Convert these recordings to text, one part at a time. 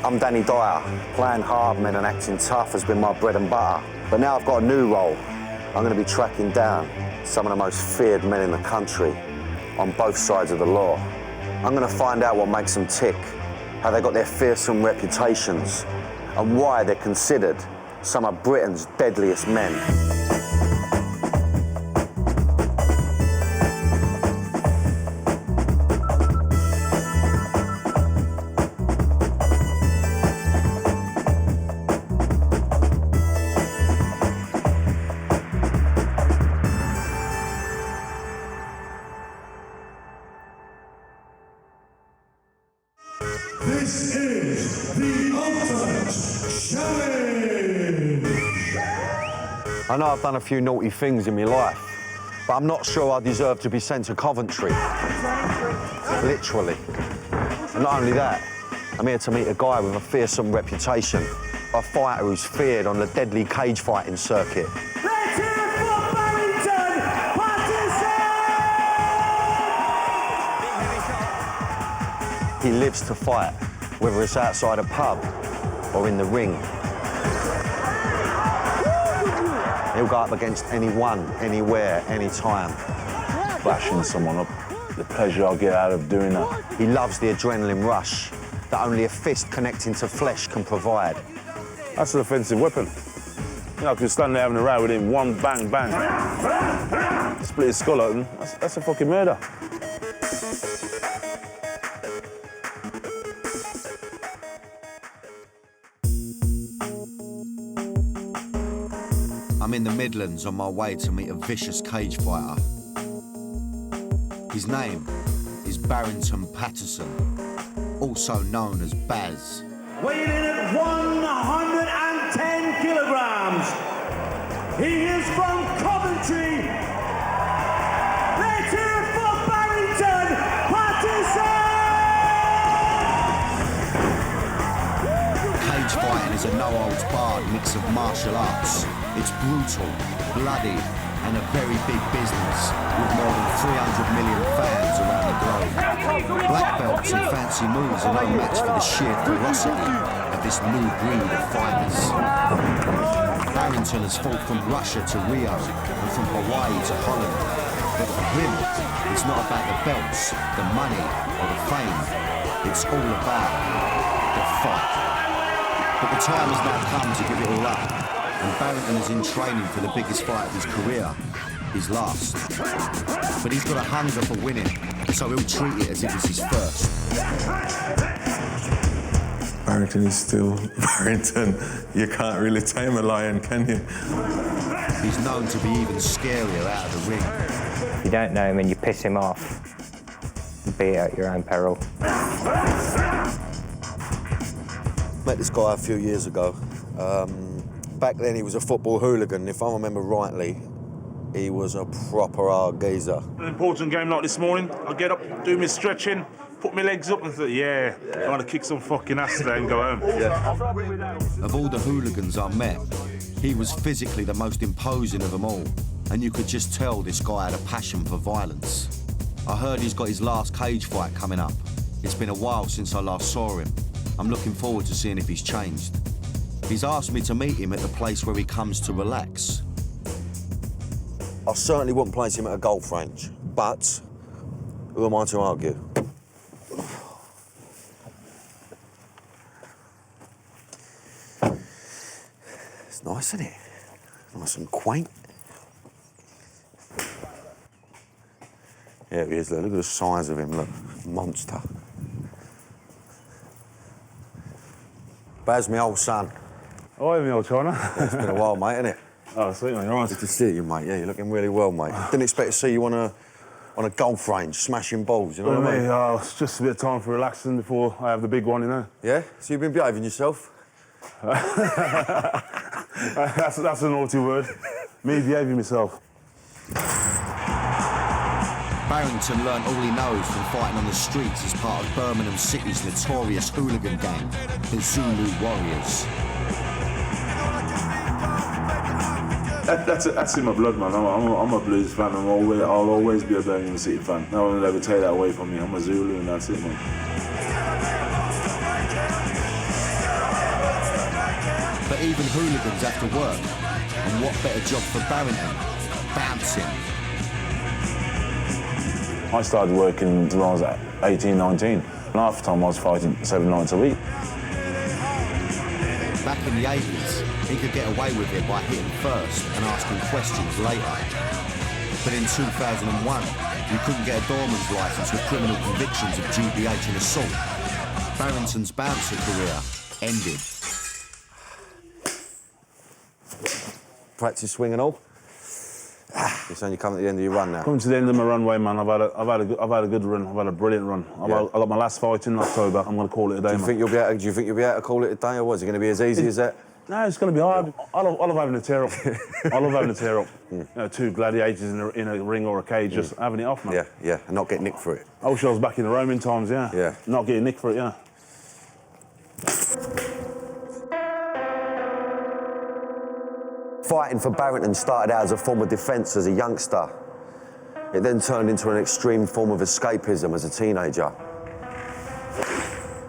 I'm Danny Dyer. Playing hard men and acting tough has been my bread and butter. But now I've got a new role. I'm going to be tracking down some of the most feared men in the country on both sides of the law. I'm going to find out what makes them tick, how they got their fearsome reputations, and why they're considered some of Britain's deadliest men. This is the ultimate challenge! I know I've done a few naughty things in my life, but I'm not sure I deserve to be sent to Coventry. Literally. And not only that, I'm here to meet a guy with a fearsome reputation, a fighter who's feared on the deadly cage fighting circuit. Let's hear it for Barrington! Patterson! He lives to fight, whether it's outside a pub or in the ring. He'll go up against anyone, anywhere, anytime. Bashing someone up, the pleasure I'll get out of doing that. He loves the adrenaline rush that only a fist connecting to flesh can provide. That's an offensive weapon. You know, I could stand there having a row with him, one bang, bang. Split his skull open, that's a fucking murder. I'm in the Midlands on my way to meet a vicious cage fighter. His name is Barrington Patterson, also known as Baz. Weighing in at 110 kilograms, he is from Coventry. Let's hear it for Barrington Patterson! Cage fighting is a no-holds-barred mix of martial arts. It's brutal, bloody, and a very big business, with more than 300 million fans around the globe. Black belts and fancy moves are no match for the sheer ferocity of this new breed of fighters. Barrington has fought from Russia to Rio and from Hawaii to Holland. But for him, it's not about the belts, the money, or the fame. It's all about the fight. But the time has now come to give it all up. And Barrington is in training for the biggest fight of his career, his last. But he's got a hunger for winning, so he'll treat it as if it's his first. Barrington is still Barrington. You can't really tame a lion, can you? He's known to be even scarier out of the ring. You don't know him and you piss him off. Be at your own peril. Met this guy a few years ago. Back then he was a football hooligan. If I remember rightly, he was a proper hard geezer. An important game like this morning, I get up, do my stretching, put my legs up and thought, yeah, I'm gonna kick some fucking ass today and go home. Yeah. Of all the hooligans I met, he was physically the most imposing of them all. And you could just tell this guy had a passion for violence. I heard he's got his last cage fight coming up. It's been a while since I last saw him. I'm looking forward to seeing if he's changed. He's asked me to meet him at the place where he comes to relax. I certainly wouldn't place him at a golf range, but who am I to argue? It's nice, isn't it? Nice and quaint. There he is, look at the size of him, look, monster. Baz, my old son. Oh, my old China. It's been a while, mate, isn't it? Oh, sweet, mate, you're right. Good to see you, mate. Yeah, you're looking really well, mate. Didn't expect to see you on a golf range, smashing balls, you know what I mean? It's just a bit of time for relaxing before I have the big one, you know? Yeah? So you've been behaving yourself? That's a naughty word. Me behaving myself. Barrington learned all he knows from fighting on the streets as part of Birmingham City's notorious hooligan gang, the Zulu Warriors. That's in my blood, man. I'm a blues fan. I'll always be a Birmingham City fan. No one will ever take that away from me. I'm a Zulu and that's it, man. even hooligans have to work. And what better job for Barrington? Bouncing. I started working when I was 18, 19. And half the time I was fighting 7 nights a week. Back in the 80s, he could get away with it by hitting first and asking questions later. But in 2001, you couldn't get a doorman's licence with criminal convictions of GBH and assault. Barrington's bouncer career ended. Practice swing and all? You're saying you're coming at the end of your run now? Coming to the end of my runway, man. I've had a good run. I've had a brilliant run. I got my last fight in October. I'm going to call it a day. Do you think you'll be able to call it a day, or what? Is it going to be as easy as that? No, it's going to be hard. I love having a tear up. I love having a tear up. You know, 2 gladiators in a ring or a cage, just having it off, man. Yeah, yeah, and not getting nicked for it. I wish I was back in the Roman times, yeah. Yeah. Not getting nicked for it, yeah. Fighting for Barrington started out as a form of defence as a youngster. It then turned into an extreme form of escapism as a teenager.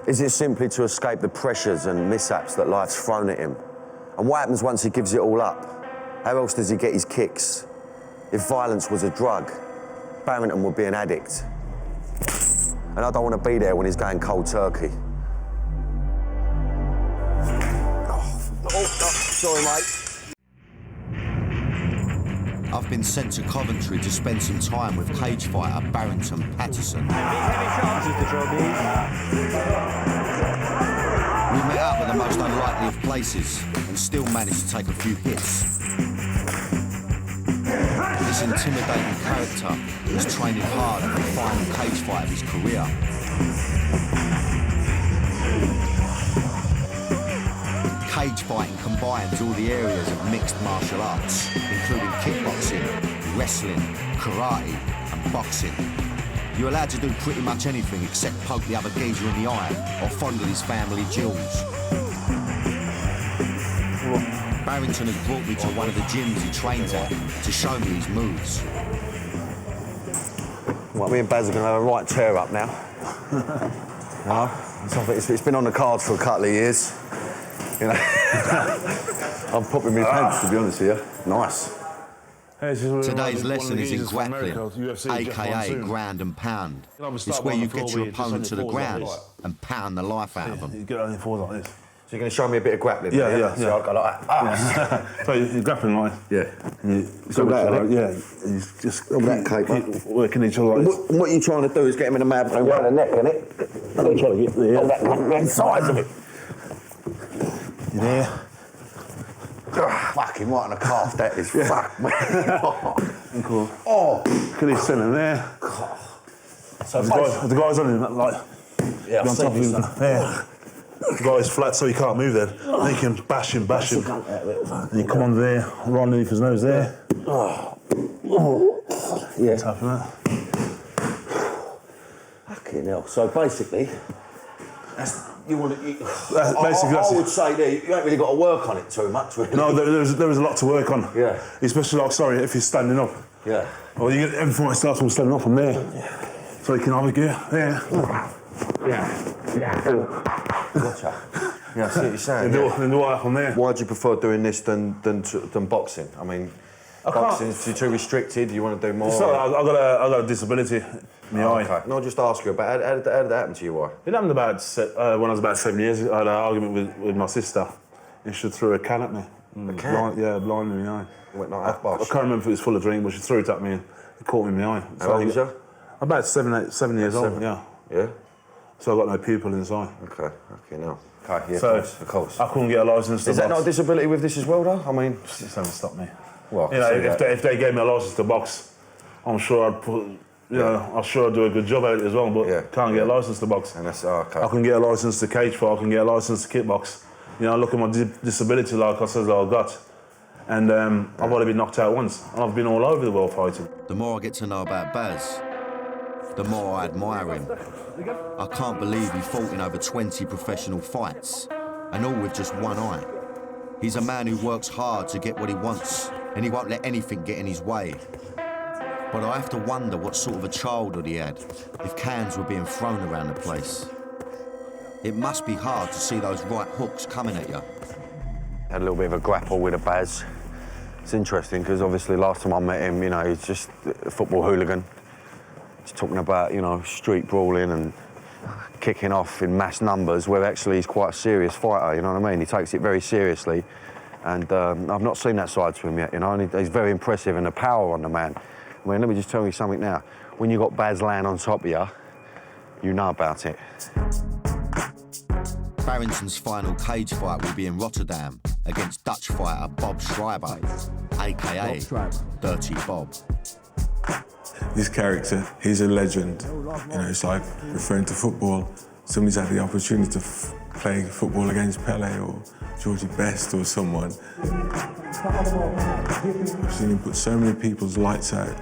Is it simply to escape the pressures and mishaps that life's thrown at him? And what happens once he gives it all up? How else does he get his kicks? If violence was a drug, Barrington would be an addict. And I don't want to be there when he's going cold turkey. Sorry, mate. I've been sent to Coventry to spend some time with cage fighter Baz Patterson. We met up at the most unlikely of places and still managed to take a few hits. This intimidating character was training hard for the final cage fight of his career. Cage fighting combines all the areas of mixed martial arts, including kickboxing, wrestling, karate and boxing. You're allowed to do pretty much anything except poke the other geezer in the eye or fondle his family jewels. Barrington has brought me to one of the gyms he trains at to show me his moves. Well, me and Baz are going to have a right tear up now. It's been on the cards for a couple of years. You know, I'm popping my pants, to be honest with you. Nice. Today's lesson is in grappling, aka ground and pound. It's where you get your opponent to the ground and pound the life out of them. You get on your fours like this. So you're going to show me a bit of grappling? Yeah. So I'll go like that. So you're grappling like. Yeah. You just all that cake, mate. Working each other like this. What you're trying to do is get him in the mouth and round the neck, innit? I'm trying to get the that size of it. Yeah. Fucking right on the calf, that is. Fuck, man. Cool. Oh. Look at his centre there. So the guy's on him, like. Yeah, on top of him. Yeah. The guy's flat so he can't move then. Then you can bash him. And you come on there, right underneath his nose there. Yeah. Tapping that. Fucking hell. So basically, that's. I would say there, you ain't really got to work on it too much, really. No, there is a lot to work on. Yeah. Especially, like, if you're standing up. Yeah. Well, you get everything it starts from standing up from there. Yeah. So you can have a gear there. Yeah. Gotcha. Yeah, I see what you're saying. Then do I from there. Why do you prefer doing this than boxing? I mean, boxing is too restricted. You want to do more? I've got a disability in the eye. Okay. No, I'll just ask you about how did that happen to you? Why? It happened when I was about 7 years. I had an argument with my sister, and she threw a can at me. A can? Blinded me in the eye. Went like that, I can't remember if it was full of drink, but she threw it at me and it caught me in the eye. How old was you? About 7 years old. Yeah. Yeah. So I got no pupil in this eye. Okay. No. Okay. Yeah. So of course. I couldn't get a licence to box. Is that not a disability with this as well, though? I mean, it doesn't stop me. Well, you know, if they gave me a licence to box, I'm sure I'd put. I'm sure I'd do a good job at it as well, but can't get a licence to box. And that's okay. I can get a licence to cage fight. I can get a licence to kickbox. You know, look at my disability, like I said, I've got, and I've already been knocked out once, and I've been all over the world fighting. The more I get to know about Baz, the more I admire him. I can't believe he fought in over 20 professional fights, and all with just one eye. He's a man who works hard to get what he wants, and he won't let anything get in his way. But I have to wonder what sort of a childhood he had, if cans were being thrown around the place. It must be hard to see those right hooks coming at you. Had a little bit of a grapple with a Baz. It's interesting because obviously last time I met him, you know, he's just a football hooligan. He's talking about, you know, street brawling and kicking off in mass numbers, where actually he's quite a serious fighter, you know what I mean? He takes it very seriously. And I've not seen that side to him yet, you know, and he's very impressive, and the power on the man. I mean, let me just tell you something now. When you got Baz laying on top of you, you know about it. Barrington's final cage fight will be in Rotterdam against Dutch fighter Bob Schreiber, aka Dirty Bob. This character, he's a legend. You know, it's like referring to football. Somebody's had the opportunity to play football against Pele or Georgie Best or someone. I've seen him put so many people's lights out.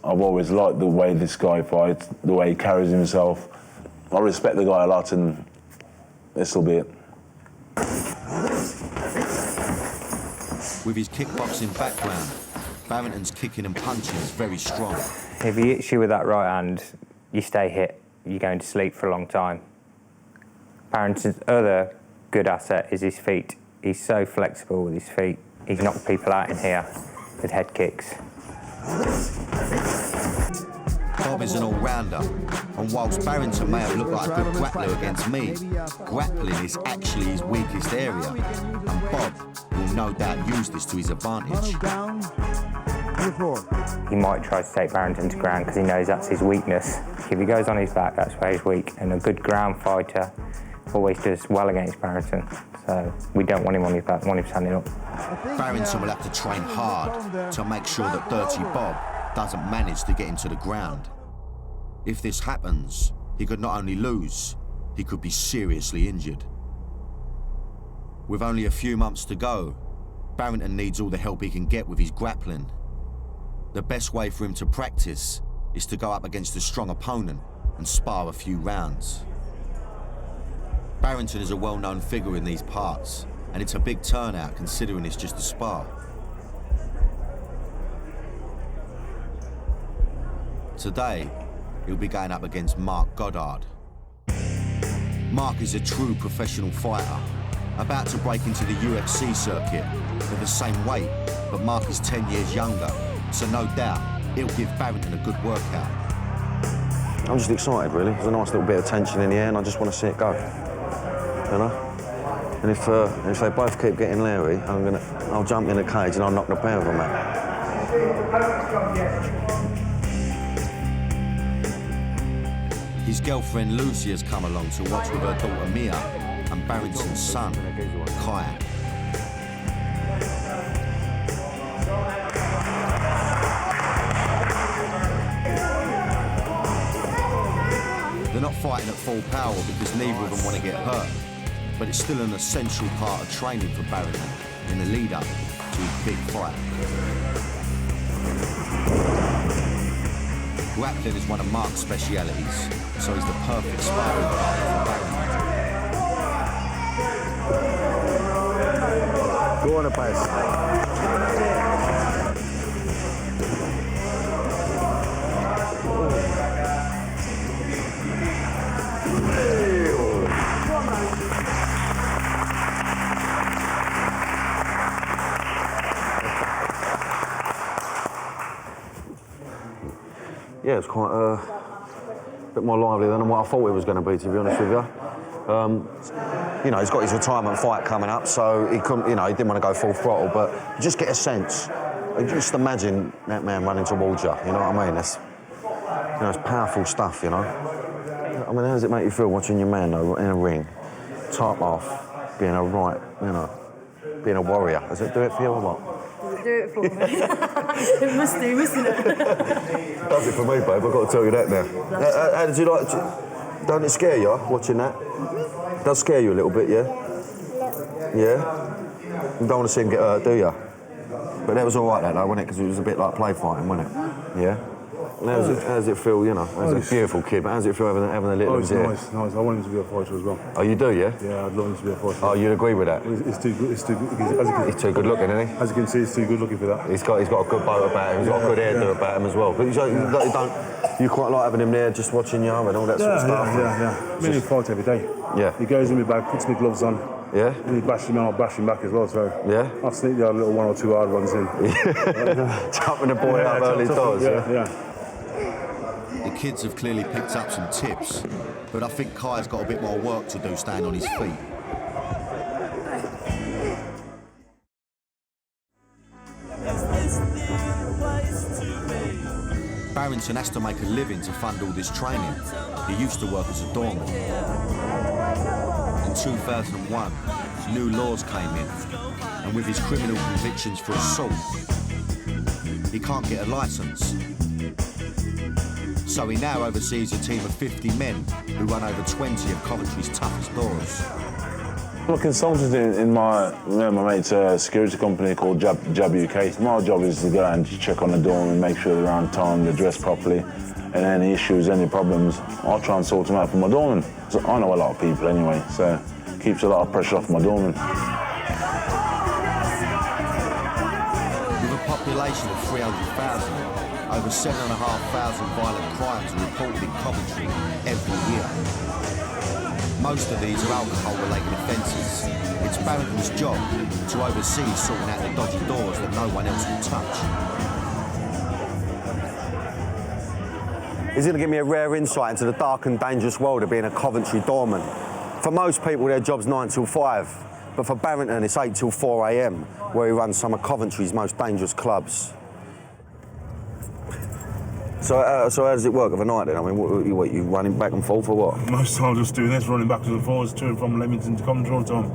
I've always liked the way this guy fights, the way he carries himself. I respect the guy a lot, and this'll be it. With his kickboxing background, Barrington's kicking and punching is very strong. If he hits you with that right hand, you stay hit, you're going to sleep for a long time. Barrington's other good asset is his feet. He's so flexible with his feet. He's knocked people out in here with head kicks. Bob is an all-rounder, and whilst Barrington may have looked like a good grappler against me, grappling is actually his weakest area, and Bob will no doubt use this to his advantage. He might try to take Barrington to ground because he knows that's his weakness. If he goes on his back, that's where he's weak, and a good ground fighter always does well against Barrington, so we don't want him on his back, we want him standing up. Barrington will have to train hard to make sure that Dirty Bob doesn't manage to get him to the ground. If this happens, he could not only lose, he could be seriously injured. With only a few months to go, Barrington needs all the help he can get with his grappling. The best way for him to practice is to go up against a strong opponent and spar a few rounds. Barrington is a well-known figure in these parts, and it's a big turnout considering it's just a spar. Today, he'll be going up against Mark Goddard. Mark is a true professional fighter, about to break into the UFC circuit. They're the same weight, but Mark is 10 years younger, so no doubt he'll give Barrington a good workout. I'm just excited, really. There's a nice little bit of tension in the air, and I just want to see it go. You know? And if they both keep getting leery, I'll jump in the cage and I'll knock the pair of them out. His girlfriend Lucy has come along to watch with her daughter Mia and Barrington's son, Kai. They're not fighting at full power because neither of them want to get hurt, but it's still an essential part of training for Barrington in the lead-up to his big fight. Grappling is one of Mark's specialities, so he's the perfect sparring partner for Barrington. Go on, Baz. Yeah, it's quite a bit more lively than what I thought it was going to be honest with you. You know, he's got his retirement fight coming up, so he couldn't, you know, he didn't want to go full throttle, but you just get a sense. Just imagine that man running towards you, you know what I mean? It's, you know, it's powerful stuff, you know. I mean, how does it make you feel watching your man, though, in a ring, top off, being a right, you know, being a warrior? Does it do it for you or what? Do it for me. It must do, mustn't it? Does it for me, babe, I've got to tell you that now. How did you like it? Don't it scare you, watching that? It does scare you a little bit, yeah? Yeah? You don't want to see him get hurt, do you? But that was all right, that, though, wasn't it? Because it was a bit like play fighting, wasn't it? Yeah? How's it feel, you know, as a beautiful kid, but how's it feel having a little it's here? nice. I want him to be a fighter as well. Oh, you do, yeah? Yeah, I'd love him to be a fighter. Oh, you'd agree with that? He's too good. He's too good looking, isn't he? As you can see, he's too good looking for that. He's got a good bow about him. He's got a good hairdo about him as well. But you quite like having him there, just watching you and all that sort of stuff. Yeah. I mean, he fights every day. Yeah. He goes in my bag, puts my gloves on. Yeah. And he bashes me, and I'll bash him back as well. So yeah. I'll sneak the little 1 or 2 hard ones in. Chopping the boy up early doors. Yeah. The kids have clearly picked up some tips, but I think Kai's got a bit more work to do staying on his feet. Barrington has to make a living to fund all this training. He used to work as a doorman. In 2001, new laws came in, and with his criminal convictions for assault, he can't get a licence. So he now oversees a team of 50 men who run over 20 of Coventry's toughest doors. I'm a consultant in my mate's security company called Jab UK. My job is to go and check on the doorman and make sure they're on time, they're dressed properly, and any issues, any problems, I'll try and sort them out for my doorman. So I know a lot of people anyway, so it keeps a lot of pressure off my doorman. With a population of 300,000, over 7,500 violent crimes are reported in Coventry every year. Most of these are alcohol-related offences. It's Barrington's job to oversee sorting out the dodgy doors that no one else will touch. He's going to give me a rare insight into the dark and dangerous world of being a Coventry doorman. For most people, their job's 9 till 5, but for Barrington, it's 8 till 4 a.m, where he runs some of Coventry's most dangerous clubs. So how does it work overnight then? I mean, what you running back and forth or what? Most times just doing this, running backwards and forwards to and from Leamington to Coventry all the time.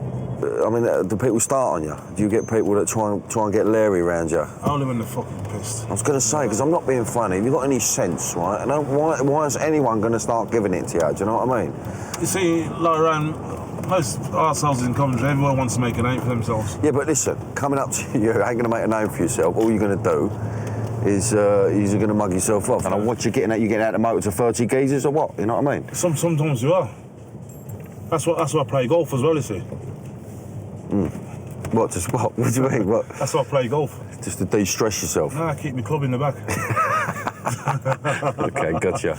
I mean, do people start on you? Do you get people that try and get leery around you? Only when they're fucking pissed. I was going to say, because I'm not being funny, have you got any sense, right? And why is anyone going to start giving it to you? Do you know what I mean? You see, like around most arseholes in Coventry, everyone wants to make a name for themselves. Yeah, but listen, coming up to you, ain't going to make a name for yourself. All you're going to do is you're going to mug yourself off. And what you're getting at, you getting out the motor to 30 geezers or what? You know what I mean? Sometimes you are. That's why I play golf as well, you see. What? Just what? What do you mean? What? That's why I play golf. Just to de-stress yourself? Nah, keep my club in the back. OK, gotcha.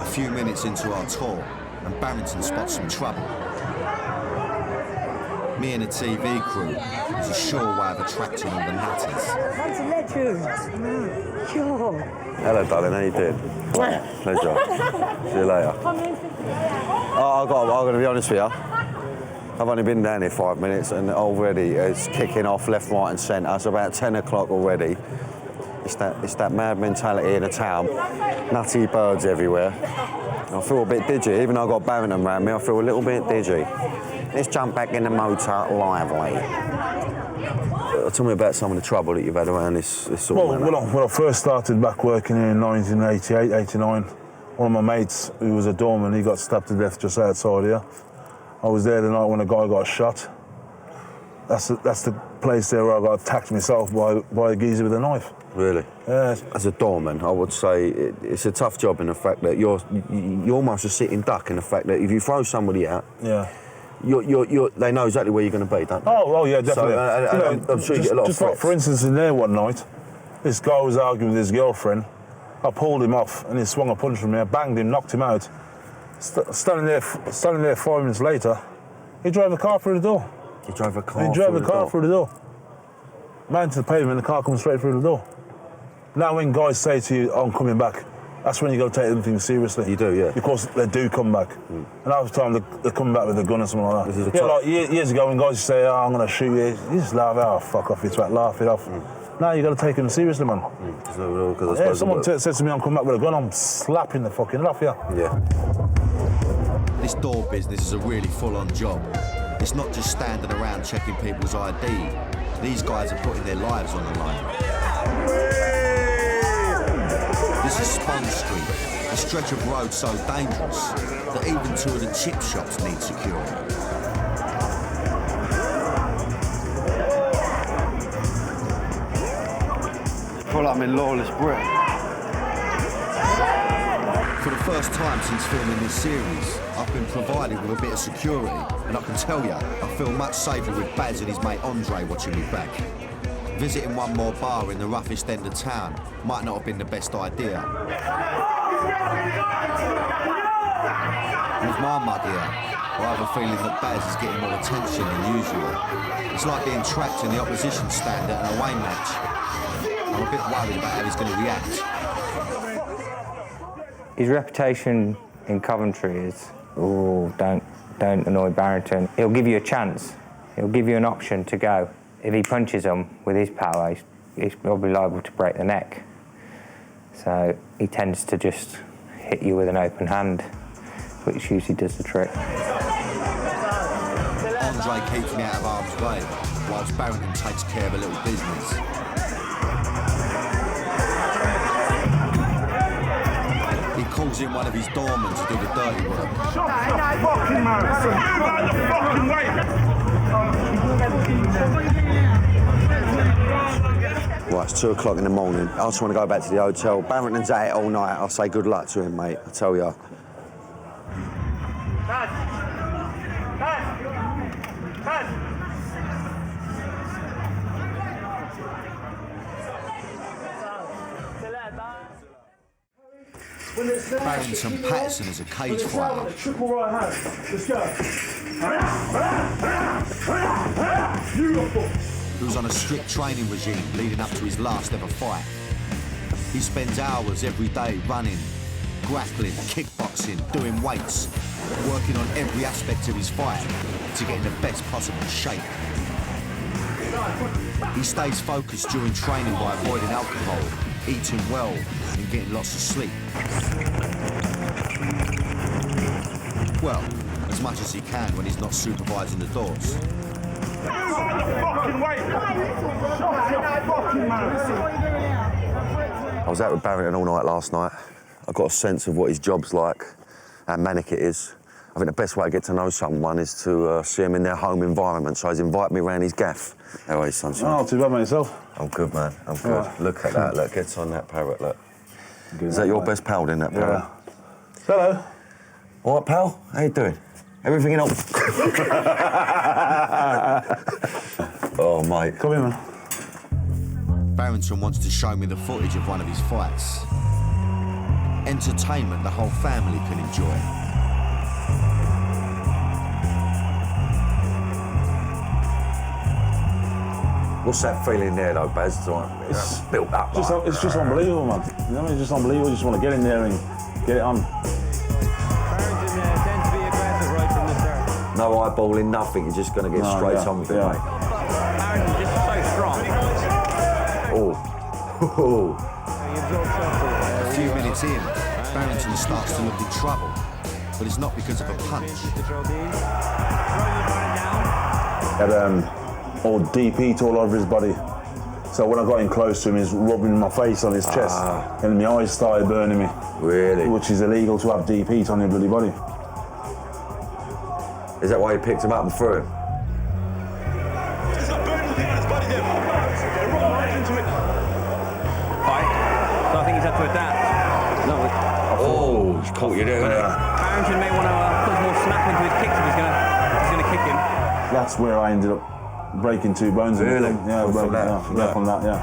A few minutes into our tour, and Barrington spots some trouble. Me and the TV crew is a sure way of attracting all the nutters. That's a legend. Sure. Hello, darling. How you doing? Pleasure. See you later. I've got to be honest with you. I've only been down here 5 minutes, and already it's kicking off left, right, and centre. It's about 10 o'clock already. It's that mad mentality in the town. Nutty birds everywhere. I feel a bit digi. Even though I've got Barrington around me, I feel a little bit digi. Let's jump back in the motor lively. Tell me about some of the trouble that you've had around this sort of When I first started back working here in 1988, 89, one of my mates, who was a doorman, he got stabbed to death just outside here. I was there the night when a guy got shot. That's the place there where I got attacked myself by a geezer with a knife. Really? Yeah. As a doorman, I would say it's a tough job in the fact that you're almost a sitting duck in the fact that if you throw somebody out, yeah, they know exactly where you're going to be, don't they? Oh yeah, definitely. So, I'm sure you get a lot of threats. Like, for instance, in there one night, this guy was arguing with his girlfriend. I pulled him off and he swung a punch from me. I banged him, knocked him out. Standing there 5 minutes later, he drove a car through the door. He drove a car through the door. Man to the pavement, the car comes straight through the door. Now when guys say to you, I'm coming back, that's when you got to take them things seriously. You do, yeah. Because they do come back. And half the time they're coming back with a gun or something like that. Like years ago when guys say, I'm going to shoot you, you just laugh, fuck off, it's about laugh it off. Now you got to take them seriously, man. If someone says to me, I'm coming back with a gun, I'm slapping the fucking head off you. Yeah. This door business is a really full-on job. It's not just standing around checking people's ID. These guys are putting their lives on the line. This is Sponge Street, a stretch of road so dangerous that even 2 of the chip shops need security. feel like I'm in Lawless Britain. For the first time since filming this series, I've been provided with a bit of security, and I can tell you, I feel much safer with Baz and his mate Andre watching me back. Visiting one more bar in the roughest end of town might not have been the best idea. With my mug here, I have a feeling that Baz is getting more attention than usual. It's like being trapped in the opposition stand at an away match. I'm a bit worried about how he's going to react. His reputation in Coventry is, don't annoy Barrington. He'll give you a chance. He'll give you an option to go. If he punches him with his power, he's probably liable to break the neck. So he tends to just hit you with an open hand, which usually does the trick. Andre keeps me out of harm's way, whilst Barrington takes care of a little business. He calls in one of his doormen to do the dirty work. Right, it's 2 o'clock in the morning. I just want to go back to the hotel. Barrington's at it all night. I'll say good luck to him, mate. I tell you. Barrington Patterson is a cage fighter. Triple right hand. Let's go. Who's on a strict training regime leading up to his last ever fight. He spends hours every day running, grappling, kickboxing, doing weights, working on every aspect of his fight to get in the best possible shape. He stays focused during training by avoiding alcohol, eating well, and getting lots of sleep. Well, as much as he can when he's not supervising the doors. I was out with Barrington all night last night. I got a sense of what his job's like, how manic it is. I think the best way to get to know someone is to see him in their home environment, so he's invited me around his gaff. How are you, sunshine? Oh, not too bad, mate, yourself? I'm good, man. I'm good. Yeah. Look at that. Look, get on that parrot, look. Is that your best pal, then, that parrot? Yeah. Hello. All right, pal? How you doing? Everything in order? Oh, mate. Come here, man. Barrington wants to show me the footage of one of his fights. Entertainment the whole family can enjoy. What's that feeling there, though, Baz? It's built up. It's just unbelievable, man. You know what I mean? It's just unbelievable. You just want to get in there and get it on. Barrington tends to be aggressive right from the start. No eyeballing, nothing. You're just going to get straight on with it, mate. Barrington just so strong. Oh. A few minutes in, Barrington starts to look in trouble, but it's not because of a punch. Had old deep heat all over his body. So when I got in close to him, he's rubbing my face on his chest, and my eyes started burning me. Really? Which is illegal to have deep heat on your bloody body. Is that why you picked him up and threw him? So I think he's had to adapt. Oh, he's caught you there, isn't it? Barrington may want to put more snap into his kicks if he's going to kick him. That's where I ended up breaking 2 bones. Really? Yeah, From that? from that, yeah.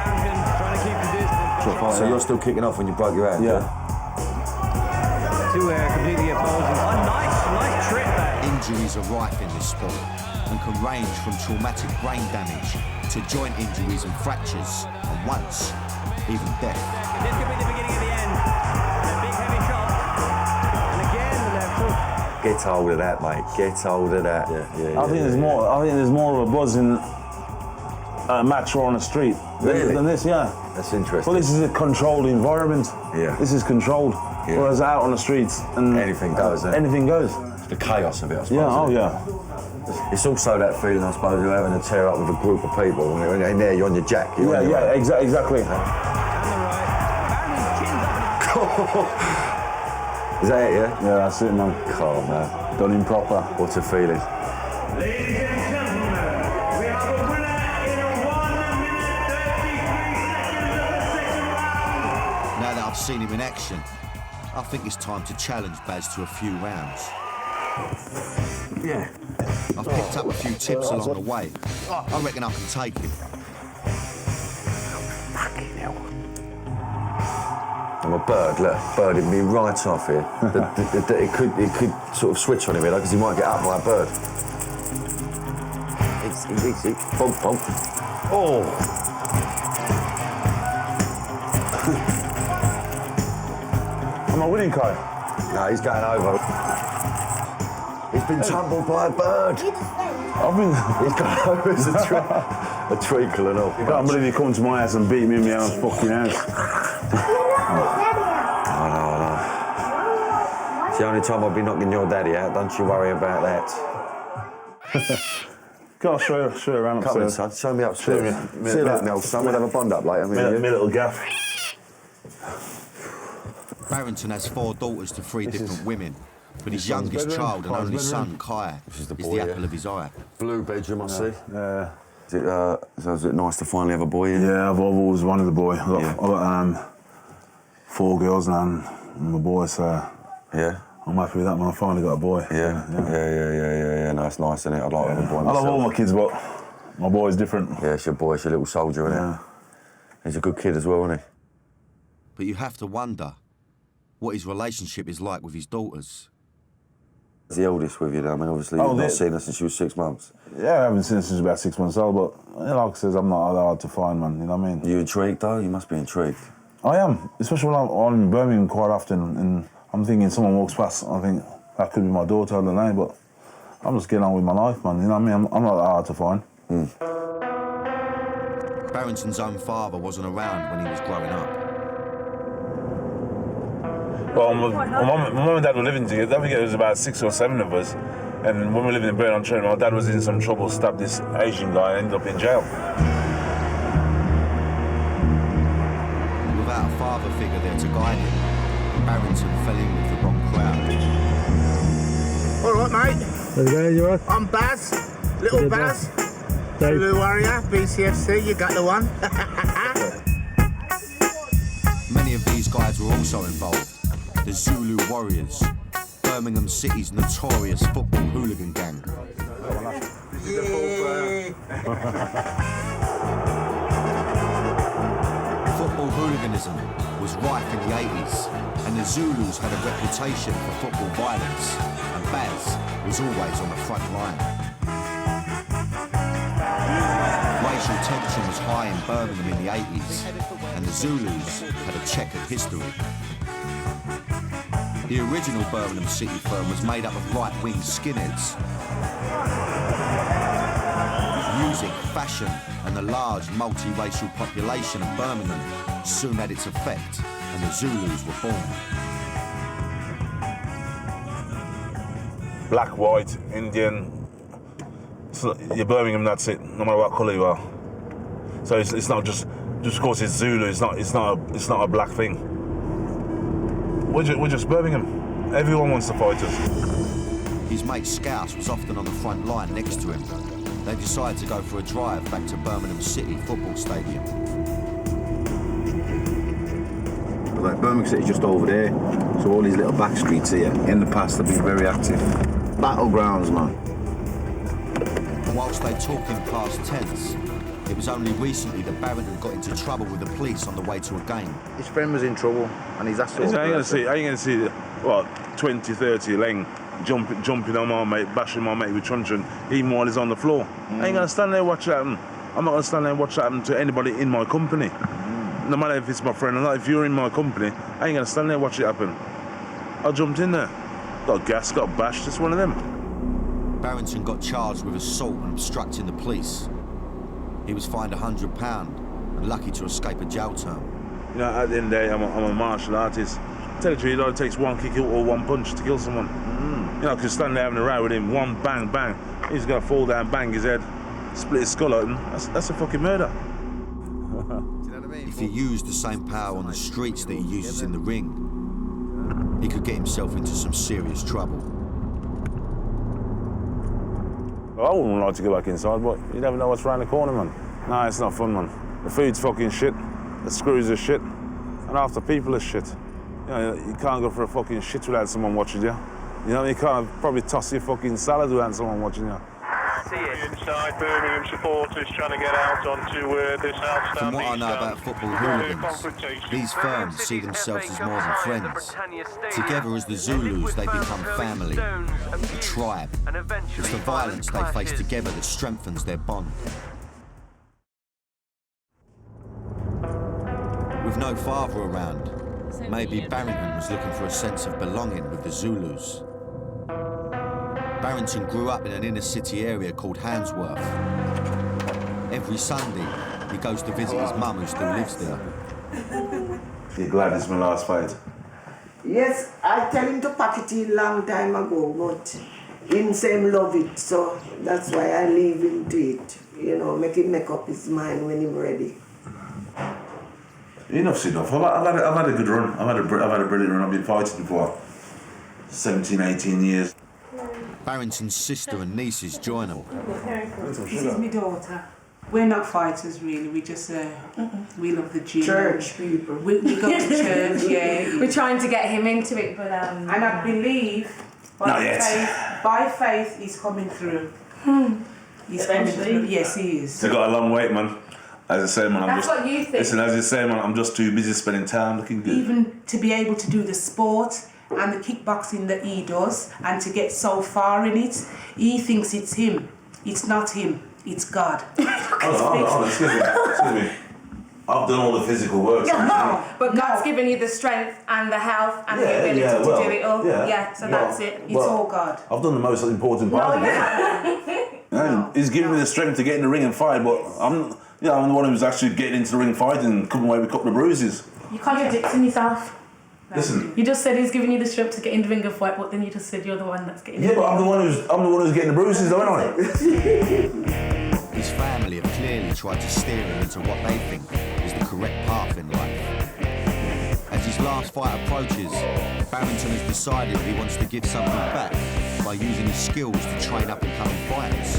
Barrington trying to keep the distance. So you're still kicking off when you broke your hand? Yeah. Two completely opposing. Oh, nice trip there. Injuries are rife in this sport and can range from traumatic brain damage to joint injuries and fractures, and once, even death. This could be the beginning of the end. A big heavy shot. And again, the left hook. Get hold of that, mate. Get hold of that. Yeah. I think there's more of a buzz in a match or on the street than this, yeah. That's interesting. Well, this is a controlled environment. Yeah. This is controlled. Yeah. Whereas out on the streets, and anything goes. Anything goes. The chaos of it, I suppose. Yeah. Oh, yeah. It's also that feeling, I suppose, of having to tear up with a group of people. When you're in there, you're on your jack. Exactly. And the right. Barrington's chin's up. Is that it, yeah? Yeah, that's it, man. Oh, man. Done him proper. What a feeling. Ladies and gentlemen, we have a winner in 1 minute 33 seconds. I've seen him in action. I think it's time to challenge Baz to a few rounds. Yeah. I've picked up a few tips along the way. I reckon I can take him. Fucking hell. I'm a bird, look, bird, it'd be right off here. It could sort of switch on him here, because he might get up by a bird. Easy, bump, bump. Oh! Am I winning, Kai? No, he's going over. He's been tumbled by a bird. He's gone over as a treacle and all. I can't believe you come to my house and beat me in my own fucking house. I know. It's the only time I'll be knocking your daddy out, don't you worry about that. Go on, show you around Come in, upstairs. son, show me upstairs. See you later, my old son, we'll have a bond up later, Me little gaff. Barrington has 4 daughters to 3 different women, but his youngest child and only son, Kai, is the apple of his eye. Blue bedroom, I see. Yeah. Is it nice to finally have a boy in? Yeah, I've always wanted a boy. I've got 4 girls now and my boy, so Yeah. I'm happy with that, man. I finally got a boy. Yeah. No, it's nice, isn't it? I'd like to have a boy I myself. love all my kids, but my boy's different. Yeah, it's your boy, it's your little soldier, isn't it? He's a good kid as well, isn't he? But you have to wonder what his relationship is like with his daughters. He's the oldest with you, though. I mean, obviously, you've not seen her since she was 6 months. Yeah, I haven't seen her since about 6 months old, but like I said, I'm not that hard to find, man. You know what I mean? Are you intrigued, though? You must be intrigued. I am, especially when I'm in Birmingham quite often, and I'm thinking someone walks past, I think that could be my daughter, I don't know, but I'm just getting on with my life, man. You know what I mean? I'm not that hard to find. Barrington's own father wasn't around when he was growing up. Well, my mum and dad were living together. I think it was about 6 or 7 of us. And when we were living in Barrington, my dad was in some trouble, stabbed this Asian guy and ended up in jail. Without a father figure there to guide him, Barrington fell in with the wrong crowd. All right, mate. How's it going, you all right? I'm Baz, little Baz. Zulu Warrior, BCFC, you got the one. Many of these guys were also involved. The Zulu Warriors, Birmingham City's notorious football hooligan gang. Football hooliganism was rife in the 80s, and the Zulus had a reputation for football violence, and Baz was always on the front line. Racial tension was high in Birmingham in the 80s, and the Zulus had a checkered history. The original Birmingham City firm was made up of right-wing skinheads. Music, fashion, and the large multiracial population of Birmingham soon had its effect, and the Zulus were born. Black, white, Indian. You're Birmingham, that's it, no matter what colour you are. So it's not just because it's Zulu, it's not a black thing. We're just Birmingham. Everyone wants to fight us. His mate Scouse was often on the front line next to him. They decided to go for a drive back to Birmingham City Football Stadium. Like Birmingham City's just over there, so all these little back streets here, in the past have been very active. Battlegrounds, man. Whilst they talked in past tense, it was only recently that Barrington got into trouble with the police on the way to a game. His friend was in trouble, and he's that sort of I ain't gonna see what 20, 30 Leng jumping on my mate, bashing my mate with truncheon, even while he's on the floor. I ain't gonna stand there and watch that happen. I'm not gonna stand there and watch that happen to anybody in my company. No matter if it's my friend or not, if you're in my company, I ain't gonna stand there and watch it happen. I jumped in there. Got gas, got bashed, it's one of them. Barrington got charged with assault and obstructing the police. He was fined £100 and lucky to escape a jail term. You know, at the end of the day, I'm a martial artist. Tell you the truth, it takes one kick or one punch to kill someone. You know, I could stand there having a row with him, one bang, bang. He's gonna fall down, bang his head, split his skull open. That's a fucking murder. If he used the same power on the streets that he uses in the ring, he could get himself into some serious trouble. I wouldn't like to go back inside, but you never know what's around the corner, man. No, it's not fun, man. The food's fucking shit. The screws are shit. I And half the people are shit. You know, you can't go for a fucking shit without someone watching you. You know, you can't probably toss your fucking salad without someone watching you. Inside, Birmingham supporters trying to get out onto this outstanding. From what I know about football hooligans, these firms see themselves as more than friends. Together as the Zulus, they become family, a tribe. It's the violence they face together that strengthens their bond. With no father around, maybe Barrington was looking for a sense of belonging with the Zulus. Barrington grew up in an inner city area called Handsworth. Every Sunday, he goes to visit his mum who still lives there. You're glad it's my last fight? Yes, I tell him to pack it in long time ago, but him say him love it, so that's why I leave him to it. You know, make him make up his mind when he's ready. Enough's enough. I've had a good run. I've had a brilliant run. I've been fighting for 17, 18 years. Barrington's sister and nieces join him. This is my daughter. We're not fighters really, we just, we love the gym. Church people. We go to church, yeah. We're trying to get him into it, but... And I believe, by faith, he's coming through. He's coming through. Yes, he is. They've got a long wait, man. As I say, man, That's what you think. Listen, as I say, man, I'm just too busy spending time looking good. Even to be able to do the sport and the kickboxing that he does, and to get so far in it, he thinks it's him. It's not him. It's God. Hold on, excuse me. I've done all the physical work. But God's given you the strength and the health and the ability to do it all. So that's it. It's all God. I've done the most important part of it. He's given me the strength to get in the ring and fight, but I'm the one who's actually getting into the ring fighting and coming away with a couple of bruises. You're contradicting yourself. Listen. You just said he's giving you the strength to get in the ring and fight, but then you just said you're the one that's getting. Yeah, but I'm the one who's getting the bruises, though, aren't I? His family have clearly tried to steer him into what they think is the correct path in life. As his last fight approaches, Barrington has decided he wants to give something back by using his skills to train up and coming fighters.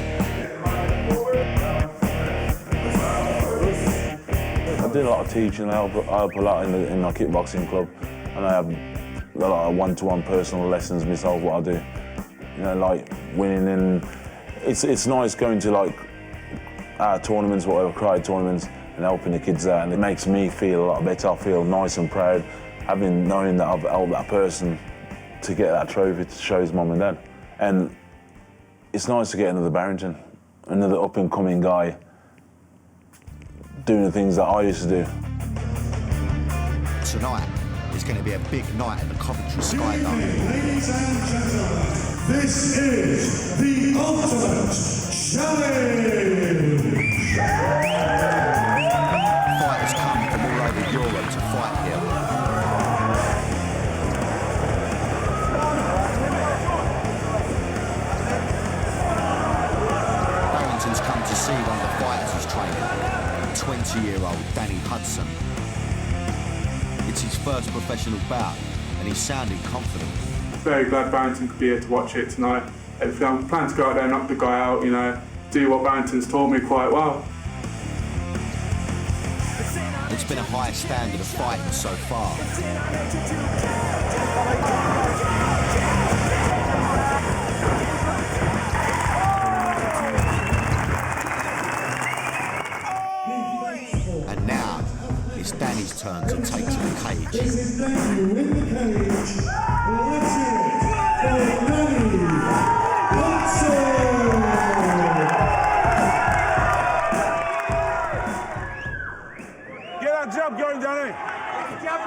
I do a lot of teaching. I help a lot in my kickboxing club, and I have a lot of one-to-one personal lessons myself. What I do, you know, like winning, and it's nice going to like our tournaments, whatever, crowd tournaments, and helping the kids out, and it makes me feel a lot better. I feel nice and proud, knowing that I've helped that person to get that trophy to show his mum and dad. And it's nice to get another Barrington, another up-and-coming guy, doing the things that I used to do. Tonight is going to be a big night at the Coventry Skydome. Ladies and gentlemen, this is the ultimate challenge! Fighters come from all over Europe to fight here. Barrington's come to see one of the fighters he's training, 20-year-old Danny Hudson. It's his first professional bout, and he's sounding confident. Very glad Barrington could be here to watch it tonight. I'm planning to go out there and knock the guy out, you know, do what Barrington's taught me quite well. It's been a high standard of fighting so far. And now, it's Danny's turn to take to the cage. This is Danny in the cage. Let's hear it for Danny Hudson! Get that jab going, Danny! Jab,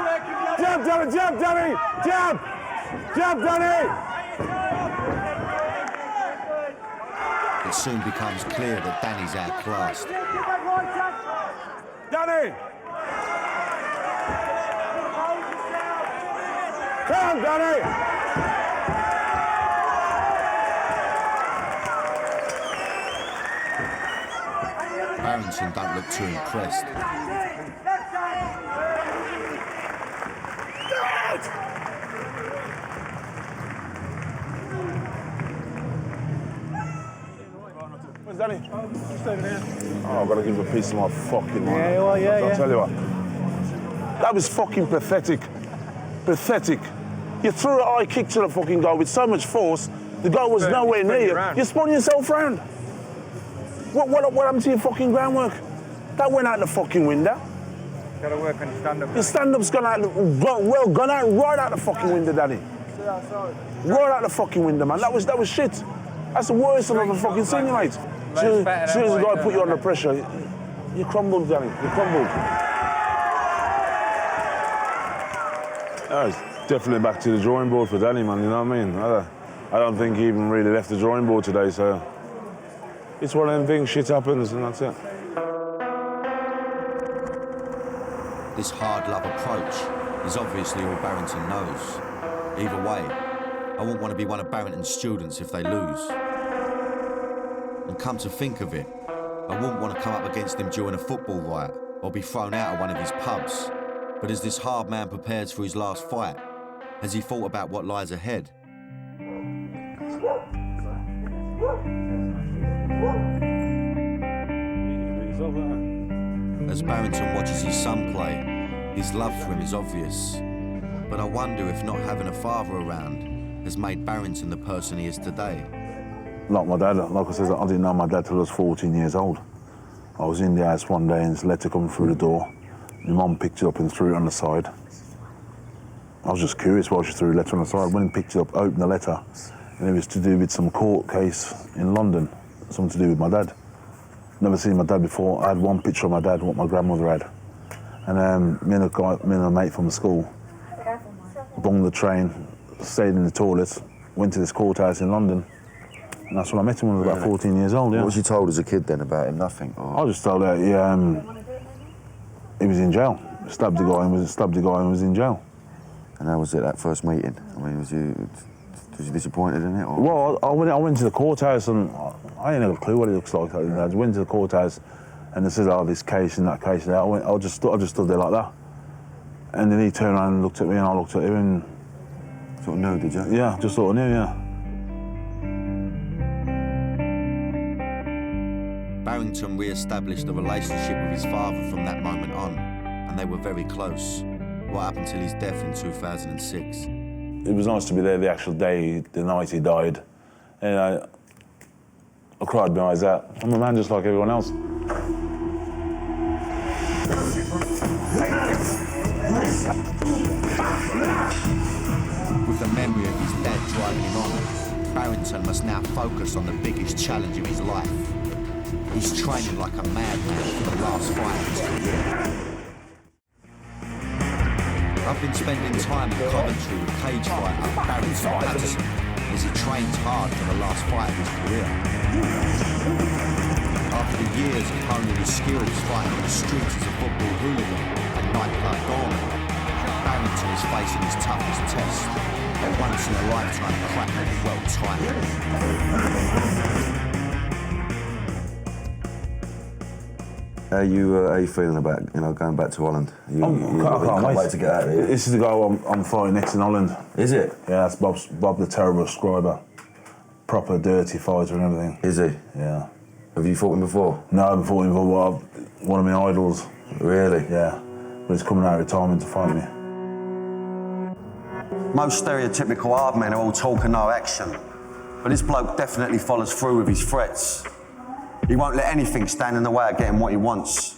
Danny! Jab, Danny! Jab! Jab, Danny! It soon becomes clear that Danny's outclassed. Danny! Come on, Danny! Barrington don't look too impressed. Where's Danny? Just over there. Oh, I've got to give him a piece of my fucking mind. Yeah, well, yeah, I'll tell you what. That was fucking pathetic. Pathetic. You threw a high kick to the fucking goal with so much force, the goal was nowhere near you. You spun yourself round. What happened to your fucking groundwork? That went out the fucking window. Got to work on your stand-up. Your stand-up's gone out, gone out right out the fucking window, Daddy. Right out the fucking window, man. That was shit. That's the worst I've ever fucking seen you, mate. As soon as the guy put you under pressure, you crumbled, Daddy. You crumbled. It's definitely back to the drawing board for Danny, man, you know what I mean? I don't think he even really left the drawing board today, so it's one of them things, shit happens, and that's it. This hard love approach is obviously all Barrington knows. Either way, I wouldn't want to be one of Barrington's students if they lose. And come to think of it, I wouldn't want to come up against him during a football riot or be thrown out of one of his pubs. But as this hard man prepares for his last fight, has he thought about what lies ahead? As Barrington watches his son play, his love for him is obvious. But I wonder if not having a father around has made Barrington the person he is today. Like my dad, like I said, I didn't know my dad till I was 14 years old. I was in the house one day and this letter coming through the door. My mum picked it up and threw it on the side. I was just curious why she threw a letter on the side. When he picked it up, opened the letter, and it was to do with some court case in London, something to do with my dad. Never seen my dad before. I had one picture of my dad, what my grandmother had. And me and a mate from the school, bunged the train, stayed in the toilet, went to this courthouse in London, and that's when I met him when I was about 14 years old, yeah. What was you told as a kid then about him? Nothing? Or? I was just told that he was in jail. Stabbed the guy and was in jail. And how was it, that first meeting? I mean, was you disappointed in it? Or? Well, I went to the courthouse and I didn't have a clue what it looks like. I went to the courthouse and they said, oh, this case and that case and that. I just stood there like that. And then he turned around and looked at me and I looked at him and... Sort of knew, did you? Yeah, just sort of knew, yeah. Barrington re-established a relationship with his father from that moment on, and they were very close, right up until his death in 2006. It was nice to be there the actual day, the night he died. And I cried my eyes out. I'm a man just like everyone else. With the memory of his dad driving him on, Barrington must now focus on the biggest challenge of his life. He's training like a madman for the last fight of his career. I've been spending time in Coventry with cage fighter Baz Patterson as he trains hard for the last fight of his career. After years of honing his skills fighting on the streets as a football hooligan and nightclub doorman, Barrington is facing his toughest test, a once-in-a-lifetime crack at the world title. How you feeling about going back to Holland? You can't wait to get out of here. This is the guy I'm fighting next in Holland. Is it? Yeah, that's Bob the Terrible Scriber. Proper dirty fighter and everything. Is he? Yeah. Have you fought him before? No, I haven't fought him before. One of my idols. Really? Yeah. But he's coming out of retirement to fight me. Most stereotypical hard men are all talk and no action. But this bloke definitely follows through with his threats. He won't let anything stand in the way of getting what he wants.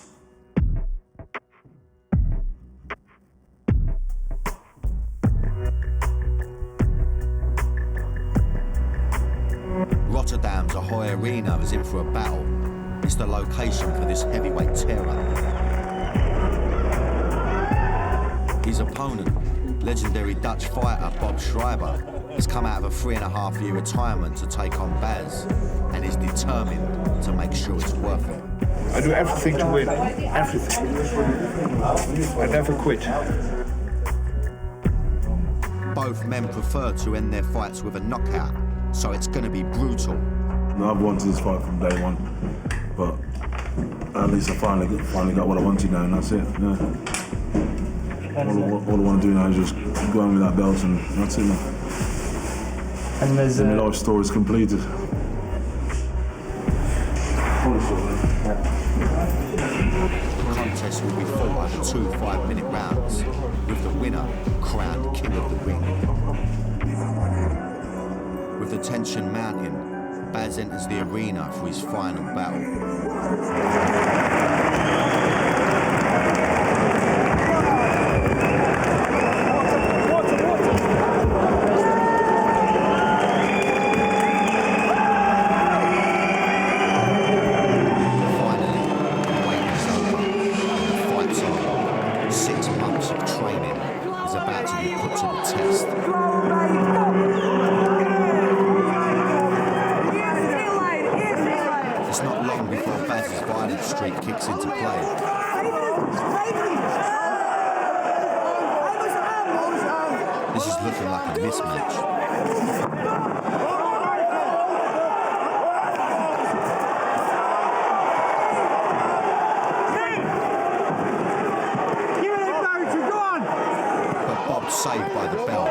Rotterdam's Ahoy Arena is in for a battle. It's the location for this heavyweight terror. His opponent, legendary Dutch fighter Bob Schreiber, has come out of a 3.5-year retirement to take on Baz and is determined to make sure it's worth it. I do everything to win, everything. I never quit. Both men prefer to end their fights with a knockout, so it's going to be brutal. I've wanted this fight from day one, but at least I finally got what I wanted now, and that's it. Yeah. All I want to do now is just go on with that belt, and that's it, man. And there's my life story's completed. contest will be fought over 2 5-minute rounds, with the winner crowned king of the ring. With the tension mounting, Baz enters the arena for his final battle. Kicks into play. This is looking like a mismatch. But Bob's saved by the bell.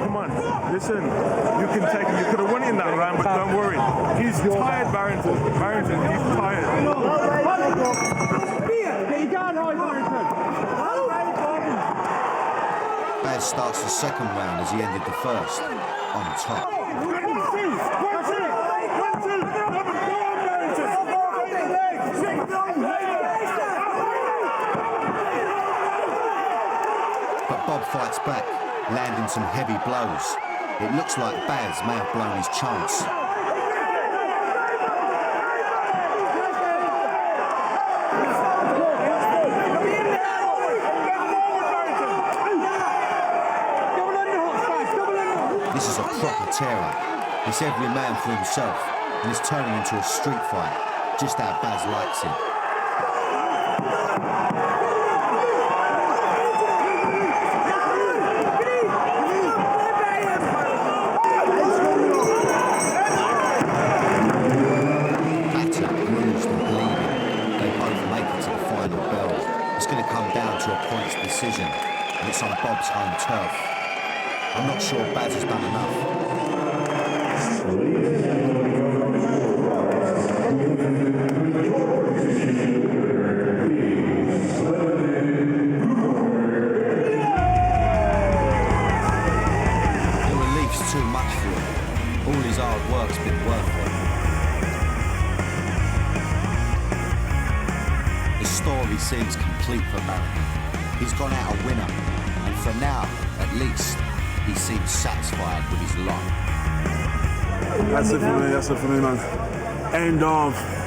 Come on, listen. You can take him. You could have won it in that round, but don't worry. He's tired, Barrington. Barrington, he's tired. Baz starts the second round as he ended the first, on top. But Bob fights back, landing some heavy blows. It looks like Baz may have blown his chance. This is a proper tear-up. It's every man for himself, and it's turning into a street fight, just how Baz likes it. Decision, and it's on Bob's home turf. I'm not sure Baz has done enough. The relief's too much for him. All his hard work's been worth it. The story seems complete for Barrington. He's gone out a winner, and for now, at least, he seems satisfied with his lot. That's it for me, man. End of.